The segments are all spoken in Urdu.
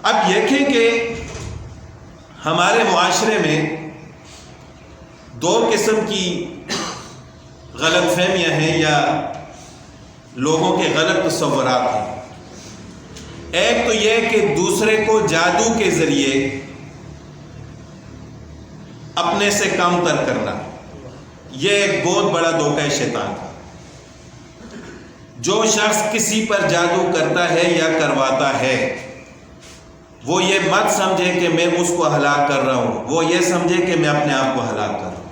اب دیکھیں کہ ہمارے معاشرے میں دو قسم کی غلط فہمیاں ہیں یا لوگوں کے غلط تصورات ہیں۔ ایک تو یہ کہ دوسرے کو جادو کے ذریعے اپنے سے کم تر کرنا، یہ ایک بہت بڑا دھوکہ شیطان تھا۔ جو شخص کسی پر جادو کرتا ہے یا کرواتا ہے، وہ یہ مت سمجھے کہ میں اس کو ہلاک کر رہا ہوں، وہ یہ سمجھے کہ میں اپنے آپ کو ہلاک کر رہا ہوں۔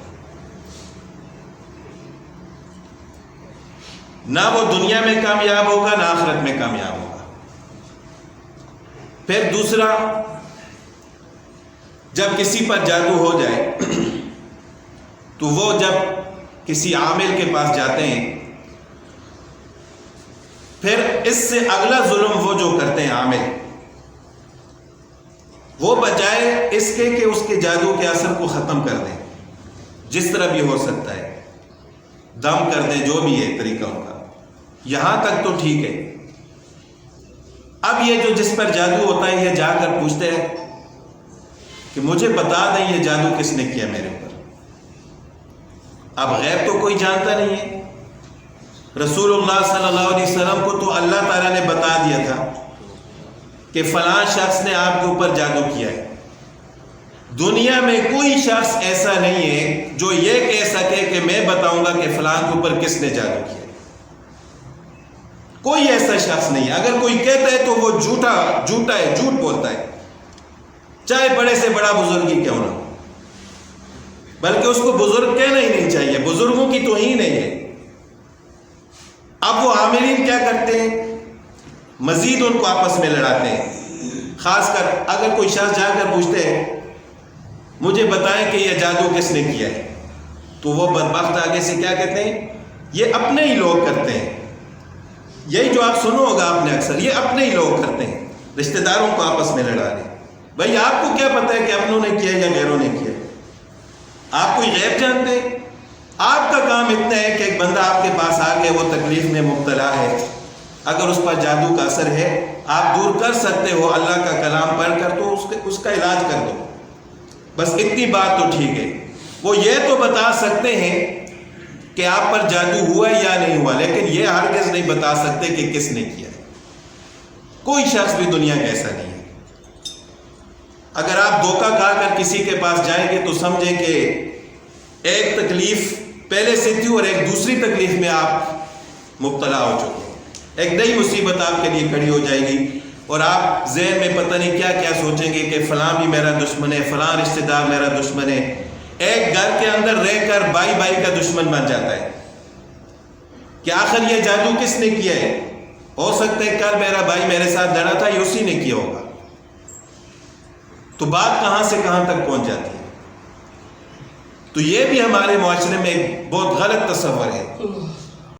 نہ وہ دنیا میں کامیاب ہوگا نہ آخرت میں کامیاب ہوگا۔ پھر دوسرا، جب کسی پر جادو ہو جائے تو وہ جب کسی عامل کے پاس جاتے ہیں، پھر اس سے اگلا ظلم وہ جو کرتے ہیں عامل، وہ بجائے اس کے کہ اس کے جادو کے اثر کو ختم کر دیں، جس طرح بھی ہو سکتا ہے، دم کر دیں، جو بھی ہے طریقہ ان کا، یہاں تک تو ٹھیک ہے۔ اب یہ جو جس پر جادو ہوتا ہے، یہ جا کر پوچھتے ہیں کہ مجھے بتا دیں یہ جادو کس نے کیا میرے اوپر۔ اب غیب تو کوئی جانتا نہیں ہے۔ رسول اللہ صلی اللہ علیہ وسلم کو تو اللہ تعالیٰ نے بتا دیا تھا کہ فلاں شخص نے آپ کے اوپر جادو کیا ہے۔ دنیا میں کوئی شخص ایسا نہیں ہے جو یہ کہہ سکے کہ میں بتاؤں گا کہ فلاں کے اوپر کس نے جادو کیا ہے۔ کوئی ایسا شخص نہیں ہے۔ اگر کوئی کہتا ہے تو وہ جھوٹا ہے، جھوٹ بولتا ہے، چاہے بڑے سے بڑا بزرگ ہی کیوں نہ ہو، بلکہ اس کو بزرگ کہنا ہی نہیں چاہیے، بزرگوں کی توہین ہے یہ۔ اب وہ عاملین کیا کرتے ہیں؟ مزید ان کو آپس میں لڑاتے ہیں۔ خاص کر اگر کوئی شخص جا کر پوچھتے ہیں مجھے بتائیں کہ یہ جادو کس نے کیا ہے، تو وہ بدبخت آگے سے کیا کہتے ہیں؟ یہ اپنے ہی لوگ کرتے ہیں۔ یہی جو آپ سنو ہوگا آپ نے اکثر، یہ اپنے ہی لوگ کرتے ہیں، رشتہ داروں کو آپس میں لڑا رہے ہیں۔ بھائی آپ کو کیا پتہ ہے کہ اپنوں نے کیا یا غیروں نے کیا؟ آپ کوئی غیب جانتے ہیں؟ آپ کا کام اتنا ہے کہ ایک بندہ آپ کے پاس آ کے وہ تکلیف میں مبتلا ہے، اگر اس پر جادو کا اثر ہے آپ دور کر سکتے ہو اللہ کا کلام پڑھ کر، تو اس کا علاج کر دو، بس اتنی بات تو ٹھیک ہے۔ وہ یہ تو بتا سکتے ہیں کہ آپ پر جادو ہوا یا نہیں ہوا، لیکن یہ ہرگز نہیں بتا سکتے کہ کس نے کیا ہے۔ کوئی شخص بھی دنیا کا ایسا نہیں ہے۔ اگر آپ دھوکہ کھا کر کسی کے پاس جائیں گے تو سمجھیں کہ ایک تکلیف پہلے سے تھی اور ایک دوسری تکلیف میں آپ مبتلا ہو چکے ہیں، ایک نئی مصیبت آپ کے لیے کھڑی ہو جائے گی، اور آپ ذہن میں پتہ نہیں کیا کیا سوچیں گے کہ فلاں بھی میرا دشمن ہے، فلاں رشتہ دار میرا دشمن ہے۔ ایک گھر کے اندر رہ کر بھائی بھائی کا دشمن بن جاتا ہے کہ آخر یہ جادو کس نے کیا ہے؟ ہو سکتا ہے کل میرا بھائی میرے ساتھ لڑا تھا، یہ اسی نے کیا ہوگا۔ تو بات کہاں سے کہاں تک پہنچ جاتی ہے۔ تو یہ بھی ہمارے معاشرے میں ایک بہت غلط تصور ہے